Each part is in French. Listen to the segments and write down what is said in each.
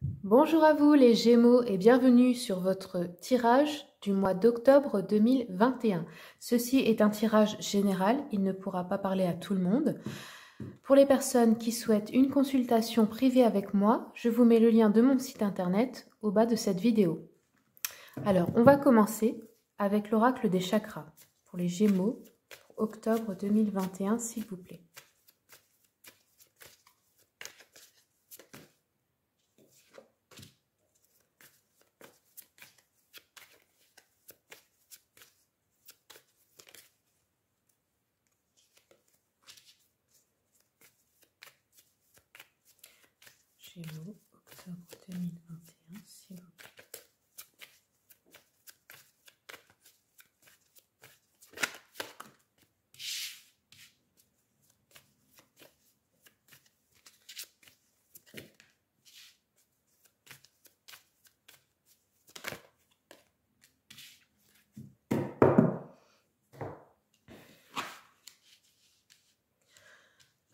Bonjour à vous les Gémeaux et bienvenue sur votre tirage du mois d'octobre 2021. Ceci est un tirage général, il ne pourra pas parler à tout le monde. Pour les personnes qui souhaitent une consultation privée avec moi, je vous mets le lien de mon site internet au bas de cette vidéo. Alors, on va commencer avec l'oracle des chakras pour les Gémeaux pour octobre 2021, s'il vous plaît. Gémeaux, octobre 2021, s'il vous plaît.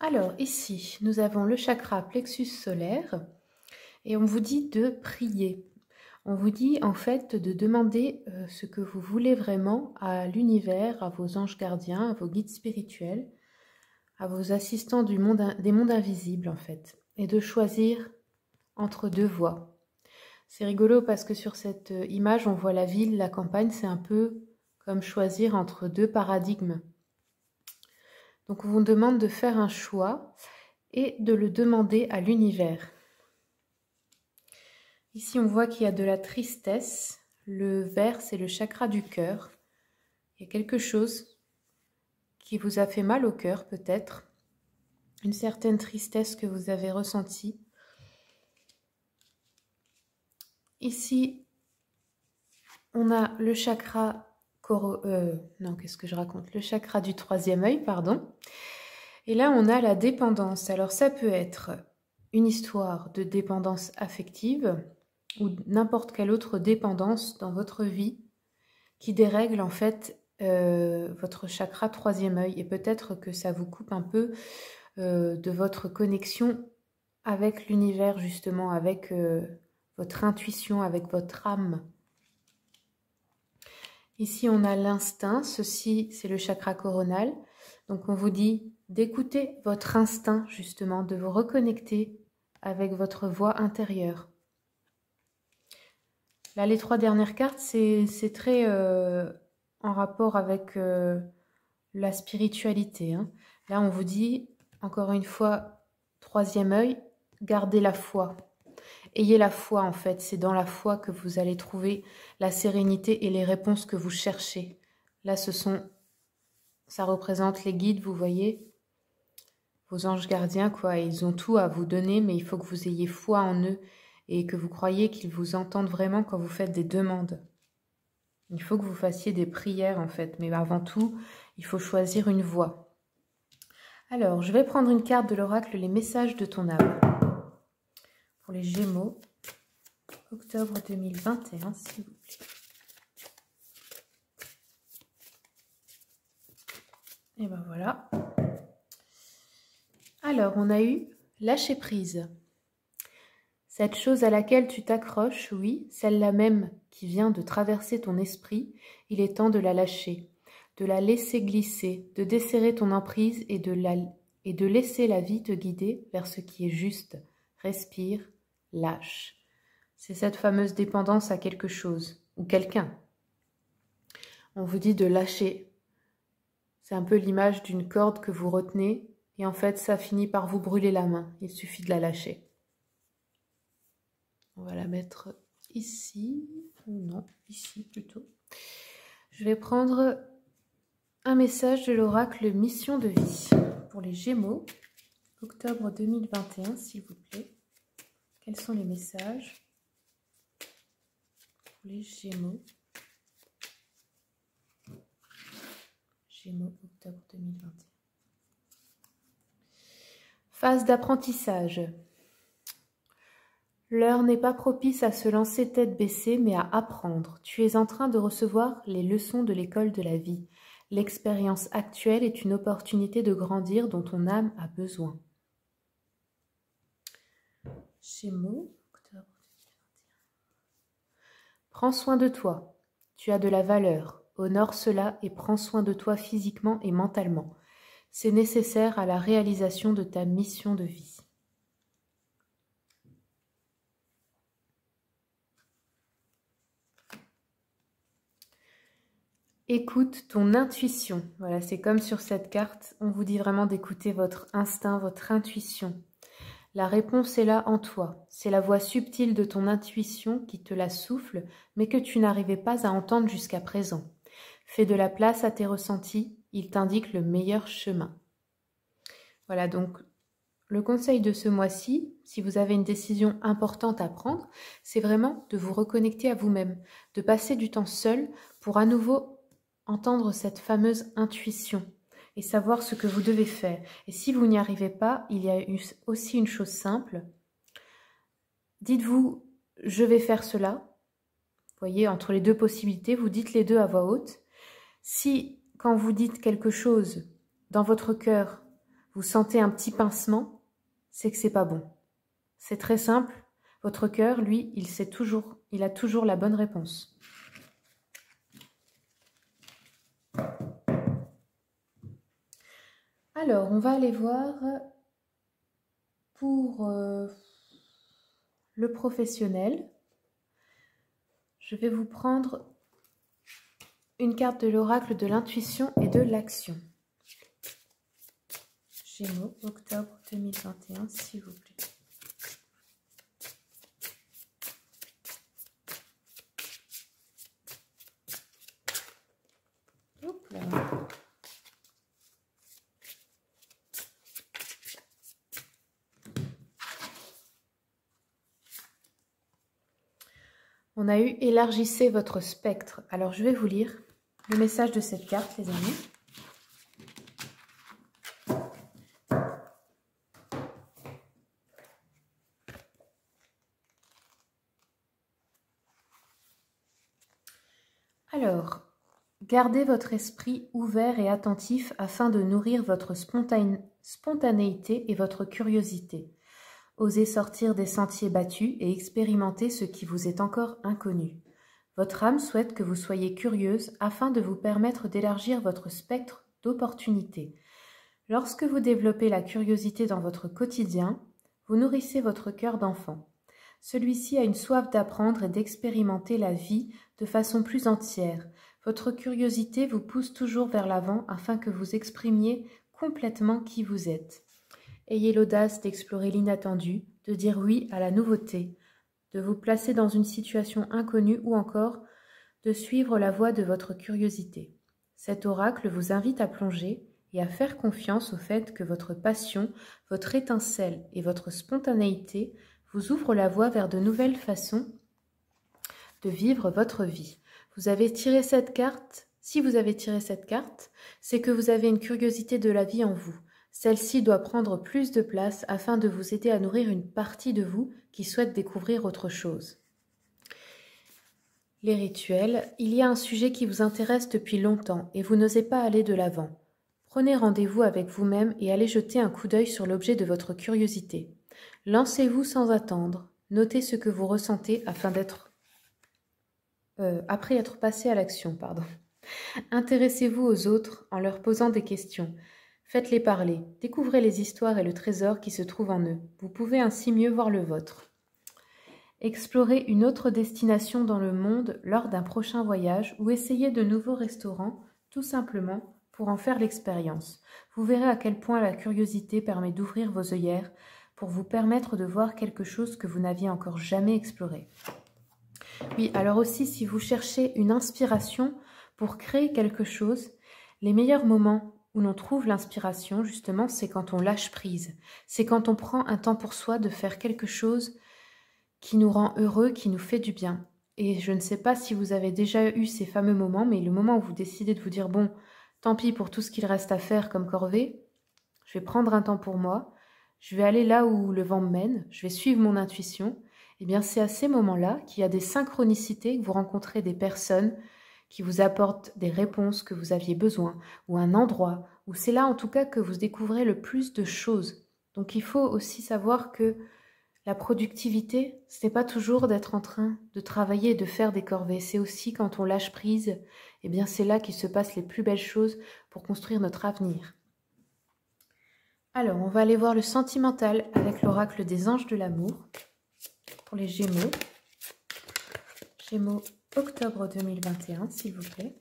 Alors ici, nous avons le chakra plexus solaire et on vous dit de prier. On vous dit en fait de demander ce que vous voulez vraiment à l'univers, à vos anges gardiens, à vos guides spirituels, à vos assistants des mondes invisibles en fait, et de choisir entre deux voies. C'est rigolo parce que sur cette image, on voit la ville, la campagne, c'est un peu comme choisir entre deux paradigmes. Donc on vous demande de faire un choix et de le demander à l'univers. Ici, on voit qu'il y a de la tristesse. Le vert, c'est le chakra du cœur. Il y a quelque chose qui vous a fait mal au cœur, peut-être. Une certaine tristesse que vous avez ressentie. Ici, on a le chakra... Le chakra du troisième œil, pardon. Et là, on a la dépendance. Alors, ça peut être une histoire de dépendance affective ou n'importe quelle autre dépendance dans votre vie qui dérègle en fait votre chakra troisième œil. Et peut-être que ça vous coupe un peu de votre connexion avec l'univers, justement, avec votre intuition, avec votre âme. Ici, on a l'instinct. Ceci, c'est le chakra coronal. Donc, on vous dit d'écouter votre instinct, justement, de vous reconnecter avec votre voix intérieure. Là, les trois dernières cartes, c'est très en rapport avec la spiritualité. Hein. Là, on vous dit, encore une fois, troisième œil, gardez la foi. Ayez la foi, en fait. C'est dans la foi que vous allez trouver la sérénité et les réponses que vous cherchez. Là, ça représente les guides, vous voyez, vos anges gardiens, quoi. Ils ont tout à vous donner, mais il faut que vous ayez foi en eux et que vous croyez qu'ils vous entendent vraiment quand vous faites des demandes. Il faut que vous fassiez des prières, en fait. Mais avant tout, il faut choisir une voie. Alors, je vais prendre une carte de l'oracle, les messages de ton âme. Pour les Gémeaux, octobre 2021, s'il vous plaît. Et ben voilà. Alors, on a eu lâcher prise. Cette chose à laquelle tu t'accroches, oui, celle-là même qui vient de traverser ton esprit, il est temps de la lâcher, de la laisser glisser, de desserrer ton emprise et de laisser la vie te guider vers ce qui est juste. Respire, lâche. C'est cette fameuse dépendance à quelque chose ou quelqu'un. On vous dit de lâcher. C'est un peu l'image d'une corde que vous retenez et en fait ça finit par vous brûler la main. Il suffit de la lâcher. On va la mettre ici, ou non, ici plutôt. Je vais prendre un message de l'oracle Mission de vie pour les Gémeaux, octobre 2021, s'il vous plaît. Quels sont les messages pour les Gémeaux? Gémeaux, octobre 2021. Phase d'apprentissage. L'heure n'est pas propice à se lancer tête baissée, mais à apprendre. Tu es en train de recevoir les leçons de l'école de la vie. L'expérience actuelle est une opportunité de grandir dont ton âme a besoin. Gémeaux, octobre Prends soin de toi. Tu as de la valeur. Honore cela et prends soin de toi physiquement et mentalement. C'est nécessaire à la réalisation de ta mission de vie. Écoute ton intuition. Voilà, c'est comme sur cette carte, on vous dit vraiment d'écouter votre instinct, votre intuition. La réponse est là en toi. C'est la voix subtile de ton intuition qui te la souffle, mais que tu n'arrivais pas à entendre jusqu'à présent. Fais de la place à tes ressentis, il t'indique le meilleur chemin. Voilà, donc le conseil de ce mois-ci, si vous avez une décision importante à prendre, c'est vraiment de vous reconnecter à vous-même, de passer du temps seul pour à nouveau entendre cette fameuse intuition et savoir ce que vous devez faire. Et si vous n'y arrivez pas, il y a aussi une chose simple. Dites-vous, je vais faire cela. Vous voyez, entre les deux possibilités, vous dites les deux à voix haute. Si, quand vous dites quelque chose dans votre cœur, vous sentez un petit pincement, c'est que c'est pas bon. C'est très simple. Votre cœur, lui, il a toujours la bonne réponse. Alors, on va aller voir pour le professionnel. Je vais vous prendre une carte de l'oracle de l'intuition et de l'action. Gémeaux, octobre 2021, s'il vous plaît. Hop là. On a eu « Élargissez votre spectre ». Alors, je vais vous lire le message de cette carte, les amis. Alors, gardez votre esprit ouvert et attentif afin de nourrir votre spontanéité et votre curiosité. Osez sortir des sentiers battus et expérimenter ce qui vous est encore inconnu. Votre âme souhaite que vous soyez curieuse afin de vous permettre d'élargir votre spectre d'opportunités. Lorsque vous développez la curiosité dans votre quotidien, vous nourrissez votre cœur d'enfant. Celui-ci a une soif d'apprendre et d'expérimenter la vie de façon plus entière. Votre curiosité vous pousse toujours vers l'avant afin que vous exprimiez complètement qui vous êtes. Ayez l'audace d'explorer l'inattendu, de dire oui à la nouveauté, de vous placer dans une situation inconnue ou encore de suivre la voie de votre curiosité. Cet oracle vous invite à plonger et à faire confiance au fait que votre passion, votre étincelle et votre spontanéité vous ouvrent la voie vers de nouvelles façons de vivre votre vie. Vous avez tiré cette carte. Si vous avez tiré cette carte, c'est que vous avez une curiosité de la vie en vous. Celle-ci doit prendre plus de place afin de vous aider à nourrir une partie de vous qui souhaite découvrir autre chose. Les rituels, il y a un sujet qui vous intéresse depuis longtemps et vous n'osez pas aller de l'avant. Prenez rendez-vous avec vous-même et allez jeter un coup d'œil sur l'objet de votre curiosité. Lancez-vous sans attendre, notez ce que vous ressentez après être passé à l'action. Intéressez-vous aux autres en leur posant des questions. Faites-les parler, découvrez les histoires et le trésor qui se trouve en eux. Vous pouvez ainsi mieux voir le vôtre. Explorez une autre destination dans le monde lors d'un prochain voyage ou essayez de nouveaux restaurants, tout simplement pour en faire l'expérience. Vous verrez à quel point la curiosité permet d'ouvrir vos œillères pour vous permettre de voir quelque chose que vous n'aviez encore jamais exploré. Oui, alors aussi, si vous cherchez une inspiration pour créer quelque chose, les meilleurs moments où l'on trouve l'inspiration, justement, c'est quand on lâche prise. C'est quand on prend un temps pour soi de faire quelque chose qui nous rend heureux, qui nous fait du bien. Et je ne sais pas si vous avez déjà eu ces fameux moments, mais le moment où vous décidez de vous dire « bon, tant pis pour tout ce qu'il reste à faire comme corvée, je vais prendre un temps pour moi, je vais aller là où le vent me mène, je vais suivre mon intuition », eh bien c'est à ces moments-là qu'il y a des synchronicités, que vous rencontrez des personnes qui vous apportent des réponses que vous aviez besoin, ou un endroit, où c'est là en tout cas que vous découvrez le plus de choses. Donc il faut aussi savoir que La productivité, ce n'est pas toujours d'être en train de travailler et de faire des corvées. C'est aussi quand on lâche prise, eh bien c'est là qu'il se passe les plus belles choses pour construire notre avenir. Alors, on va aller voir le sentimental avec l'oracle des anges de l'amour pour les Gémeaux. Gémeaux, octobre 2021, s'il vous plaît.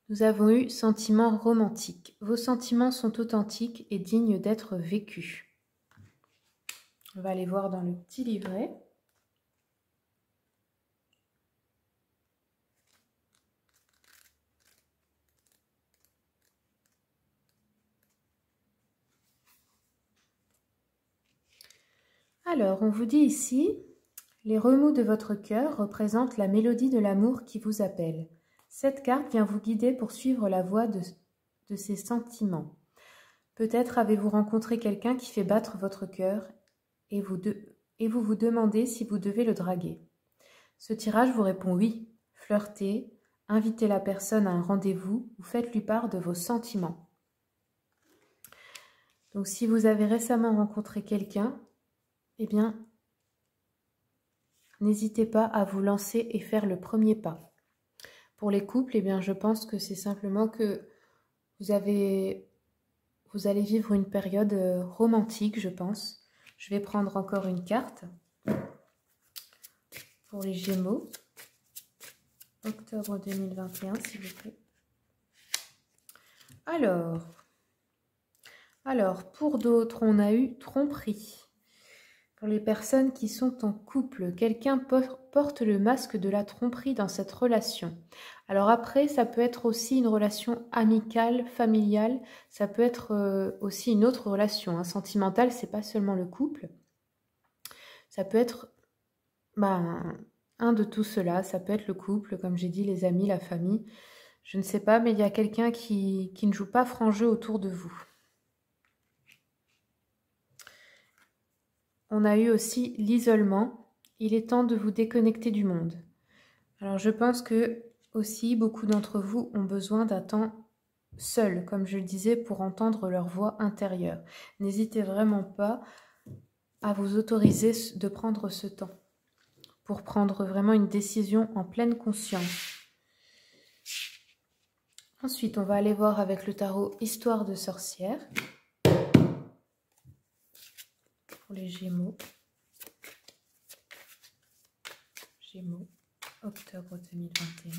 Nous avons eu sentiments romantiques. Vos sentiments sont authentiques et dignes d'être vécus. On va aller voir dans le petit livret. Alors, on vous dit ici, les remous de votre cœur représentent la mélodie de l'amour qui vous appelle. Cette carte vient vous guider pour suivre la voie de ces sentiments. Peut-être avez-vous rencontré quelqu'un qui fait battre votre cœur et vous vous demandez si vous devez le draguer. Ce tirage vous répond oui. Flirtez, invitez la personne à un rendez-vous ou faites-lui part de vos sentiments. Donc si vous avez récemment rencontré quelqu'un, eh bien, n'hésitez pas à vous lancer et faire le premier pas. Pour les couples, eh bien, je pense que c'est simplement que vous allez vivre une période romantique, je pense. Je vais prendre encore une carte pour les Gémeaux. Octobre 2021, s'il vous plaît. Alors, pour d'autres, on a eu tromperie. Pour les personnes qui sont en couple, quelqu'un porte le masque de la tromperie dans cette relation. Alors après, ça peut être aussi une relation amicale, familiale, ça peut être aussi une autre relation. Sentimentale, c'est pas seulement le couple. Ça peut être un de tout cela, ça peut être le couple, comme j'ai dit, les amis, la famille. Je ne sais pas, mais il y a quelqu'un qui ne joue pas franc jeu autour de vous. On a eu aussi l'isolement. Il est temps de vous déconnecter du monde. Alors je pense que aussi beaucoup d'entre vous ont besoin d'un temps seul, comme je le disais, pour entendre leur voix intérieure. N'hésitez vraiment pas à vous autoriser de prendre ce temps pour prendre vraiment une décision en pleine conscience. Ensuite, on va aller voir avec le tarot Histoire de sorcière pour les Gémeaux. Gémeaux, octobre 2021.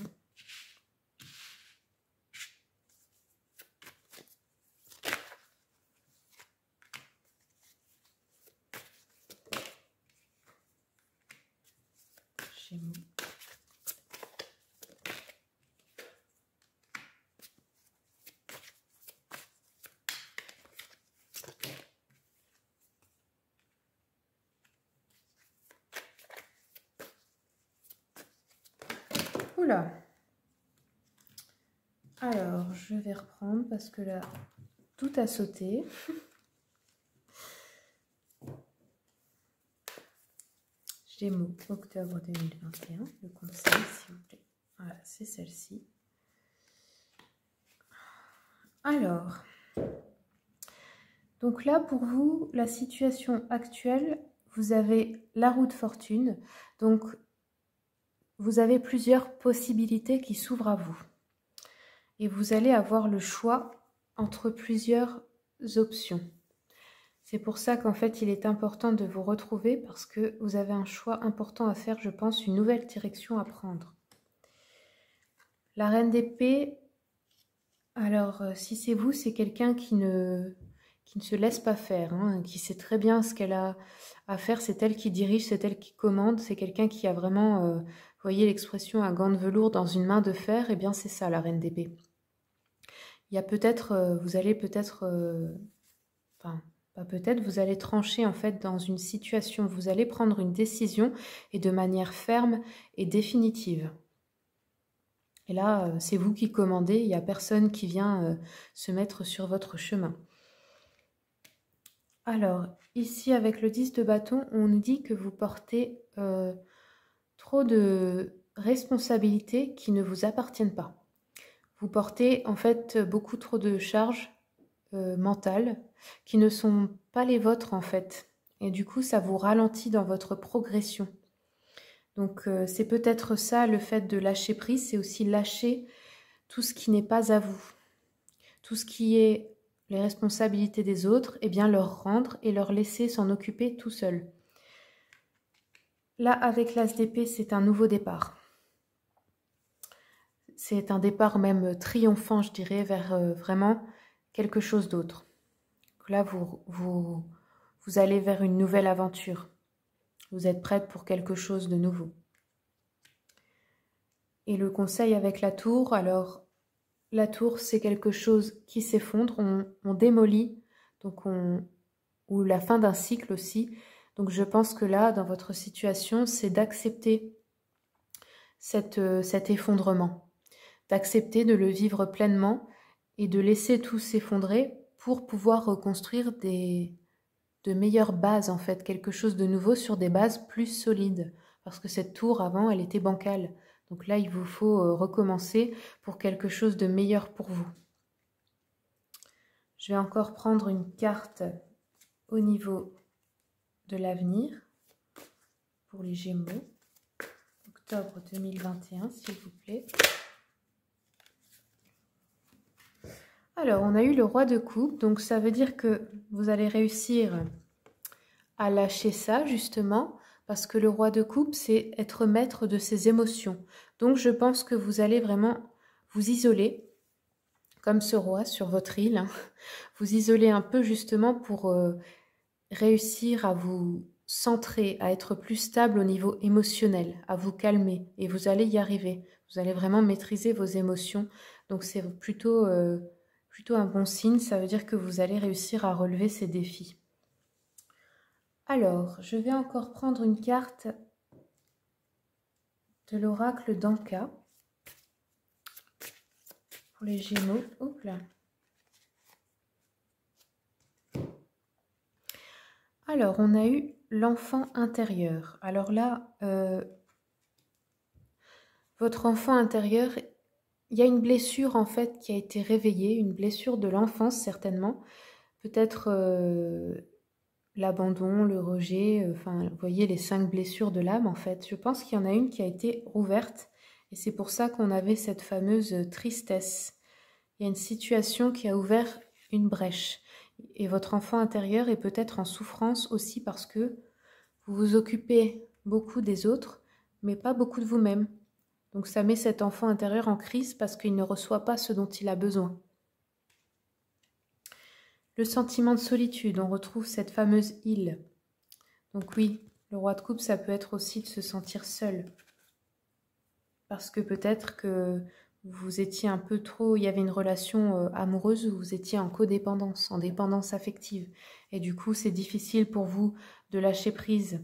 Gémeaux. Oula. Alors, je vais reprendre parce que là, tout a sauté. Gémeaux, octobre 2021, le conseil, s'il vous plaît. Voilà, c'est celle-ci. Alors, donc là, pour vous, la situation actuelle, vous avez la roue de fortune. Donc, vous avez plusieurs possibilités qui s'ouvrent à vous. Et vous allez avoir le choix entre plusieurs options. C'est pour ça qu'en fait, il est important de vous retrouver parce que vous avez un choix important à faire, je pense, une nouvelle direction à prendre. La reine d'épée, alors si c'est vous, c'est quelqu'un qui ne se laisse pas faire, qui sait très bien ce qu'elle a à faire, c'est elle qui dirige, c'est elle qui commande, c'est quelqu'un qui a vraiment, vous voyez l'expression un gant de velours dans une main de fer, et bien c'est ça la reine d'épée. Il y a peut-être, vous allez peut-être, enfin pas peut-être, vous allez trancher en fait dans une situation, vous allez prendre une décision et de manière ferme et définitive. Et là, c'est vous qui commandez, il n'y a personne qui vient se mettre sur votre chemin. Alors, ici avec le 10 de bâton, on nous dit que vous portez trop de responsabilités qui ne vous appartiennent pas. Vous portez en fait beaucoup trop de charges mentales qui ne sont pas les vôtres en fait. Et du coup, ça vous ralentit dans votre progression. Donc, c'est peut-être ça le fait de lâcher prise, c'est aussi lâcher tout ce qui n'est pas à vous. Tout ce qui est les responsabilités des autres, eh bien leur rendre et leur laisser s'en occuper tout seul. Là, avec l'As d'épée, c'est un nouveau départ. C'est un départ même triomphant, je dirais, vers vraiment quelque chose d'autre. Là, vous allez vers une nouvelle aventure. Vous êtes prête pour quelque chose de nouveau. Et le conseil avec la tour, alors, la tour, c'est quelque chose qui s'effondre, on démolit, donc ou la fin d'un cycle aussi. Donc je pense que là, dans votre situation, c'est d'accepter cet effondrement, d'accepter de le vivre pleinement et de laisser tout s'effondrer pour pouvoir reconstruire de meilleures bases, en fait, quelque chose de nouveau sur des bases plus solides. Parce que cette tour, avant, elle était bancale. Donc là, il vous faut recommencer pour quelque chose de meilleur pour vous. Je vais encore prendre une carte au niveau de l'avenir pour les Gémeaux. Octobre 2021, s'il vous plaît. Alors, on a eu le roi de coupe, donc ça veut dire que vous allez réussir à lâcher ça, justement, parce que le roi de coupe, c'est être maître de ses émotions. Donc, je pense que vous allez vraiment vous isoler, comme ce roi sur votre île, hein. Vous isoler un peu, justement, pour réussir à vous centrer, à être plus stable au niveau émotionnel, à vous calmer, et vous allez y arriver. Vous allez vraiment maîtriser vos émotions, donc c'est plutôt un bon signe, ça veut dire que vous allez réussir à relever ces défis. Alors, je vais encore prendre une carte de l'oracle d'Anka pour les Gémeaux. Hop là. Alors, on a eu l'enfant intérieur. Alors là, votre enfant intérieur, il y a une blessure en fait qui a été réveillée, une blessure de l'enfance certainement. Peut-être l'abandon, le rejet, enfin, vous voyez les 5 blessures de l'âme en fait. Je pense qu'il y en a une qui a été rouverte et c'est pour ça qu'on avait cette fameuse tristesse. Il y a une situation qui a ouvert une brèche et votre enfant intérieur est peut-être en souffrance aussi parce que vous vous occupez beaucoup des autres mais pas beaucoup de vous-même. Donc ça met cet enfant intérieur en crise parce qu'il ne reçoit pas ce dont il a besoin. Le sentiment de solitude, on retrouve cette fameuse île. Donc oui, le roi de coupe, ça peut être aussi de se sentir seul. Parce que peut-être que vous étiez un peu trop, il y avait une relation amoureuse où vous étiez en codépendance, en dépendance affective. Et du coup, c'est difficile pour vous de lâcher prise.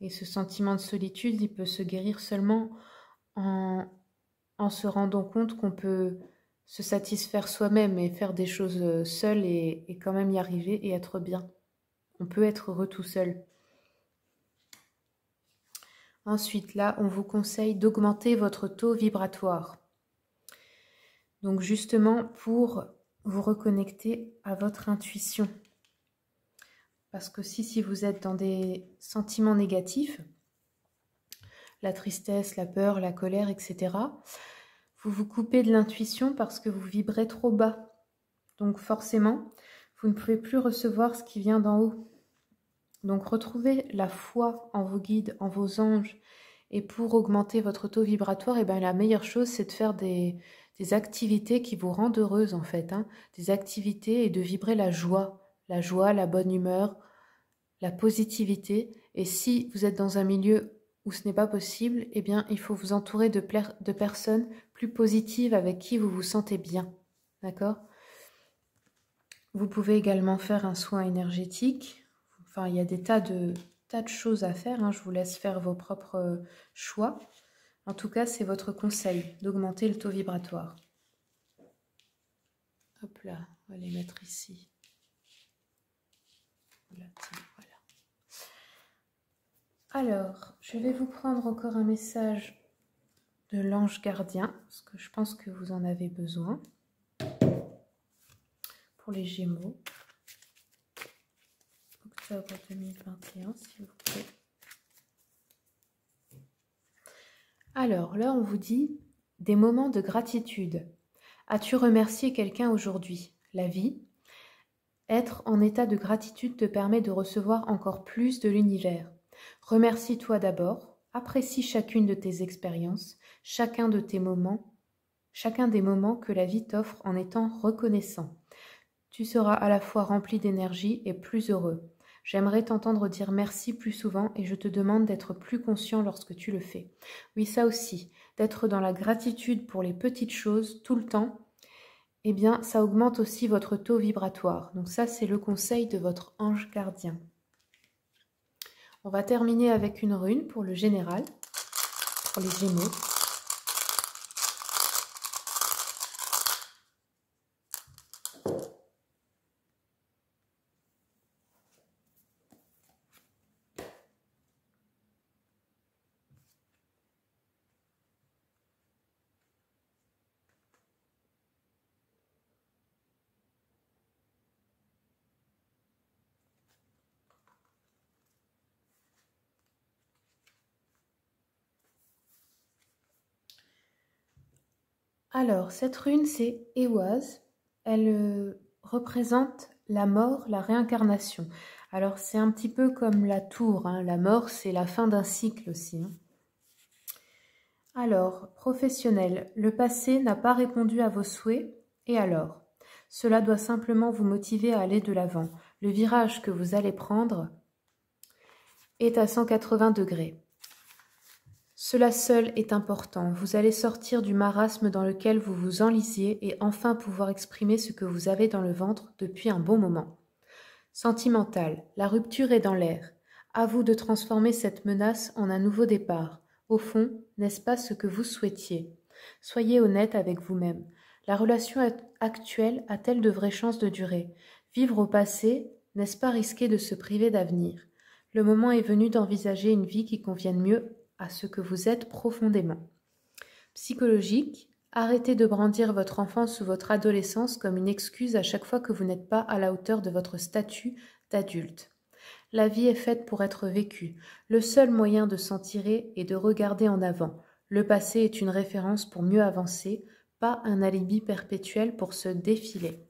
Et ce sentiment de solitude, il peut se guérir seulement en se rendant compte qu'on peut se satisfaire soi-même et faire des choses seul et quand même y arriver et être bien. On peut être heureux tout seul. Ensuite, là, on vous conseille d'augmenter votre taux vibratoire. Donc justement pour vous reconnecter à votre intuition. Parce que si vous êtes dans des sentiments négatifs, la tristesse, la peur, la colère, etc., vous vous coupez de l'intuition parce que vous vibrez trop bas. Donc forcément, vous ne pouvez plus recevoir ce qui vient d'en haut. Donc retrouvez la foi en vos guides, en vos anges. Et pour augmenter votre taux vibratoire, eh bien, la meilleure chose, c'est de faire des activités qui vous rendent heureuse en fait. Des activités et de vibrer la joie, la bonne humeur, la positivité. Et si vous êtes dans un milieu où ce n'est pas possible, eh bien, il faut vous entourer de personnes plus positives avec qui vous vous sentez bien. D'accord ? Vous pouvez également faire un soin énergétique. Enfin, il y a des tas de choses à faire. Je vous laisse faire vos propres choix. En tout cas, c'est votre conseil d'augmenter le taux vibratoire. Hop là, on va les mettre ici. Voilà, tiens, voilà. Alors, je vais vous prendre encore un message de l'ange gardien, parce que je pense que vous en avez besoin. pour les Gémeaux. Octobre 2021, s'il vous plaît. Alors là, on vous dit des moments de gratitude. As-tu remercié quelqu'un aujourd'hui? La vie. Être en état de gratitude te permet de recevoir encore plus de l'univers. Remercie-toi d'abord, apprécie chacune de tes expériences, chacun des moments que la vie t'offre en étant reconnaissant. Tu seras à la fois rempli d'énergie et plus heureux. J'aimerais t'entendre dire merci plus souvent et je te demande d'être plus conscient lorsque tu le fais. Oui, ça aussi, d'être dans la gratitude pour les petites choses tout le temps, eh bien, ça augmente aussi votre taux vibratoire. Donc ça, c'est le conseil de votre ange gardien. On va terminer avec une rune pour le général, pour les Gémeaux. Alors, cette rune, c'est Ehwaz. Elle représente la mort, la réincarnation. Alors, c'est un petit peu comme la tour. Hein. La mort, c'est la fin d'un cycle aussi. Hein. Alors, professionnel, le passé n'a pas répondu à vos souhaits, et alors? Cela doit simplement vous motiver à aller de l'avant. Le virage que vous allez prendre est à 180 degrés. Cela seul est important. Vous allez sortir du marasme dans lequel vous vous enlisiez et enfin pouvoir exprimer ce que vous avez dans le ventre depuis un bon moment. Sentimental, la rupture est dans l'air. À vous de transformer cette menace en un nouveau départ. Au fond, n'est-ce pas ce que vous souhaitiez? Soyez honnête avec vous-même. La relation actuelle a-t-elle de vraies chances de durer? Vivre au passé, n'est-ce pas risquer de se priver d'avenir? Le moment est venu d'envisager une vie qui convienne mieux à ce que vous êtes profondément. Psychologique, arrêtez de brandir votre enfance ou votre adolescence comme une excuse à chaque fois que vous n'êtes pas à la hauteur de votre statut d'adulte. La vie est faite pour être vécue. Le seul moyen de s'en tirer est de regarder en avant. Le passé est une référence pour mieux avancer, pas un alibi perpétuel pour se défiler.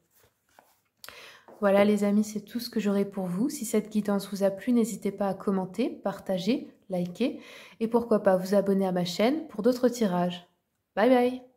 Voilà les amis, c'est tout ce que j'aurai pour vous. Si cette guidance vous a plu, n'hésitez pas à commenter, partager, liker et pourquoi pas vous abonner à ma chaîne pour d'autres tirages. Bye bye!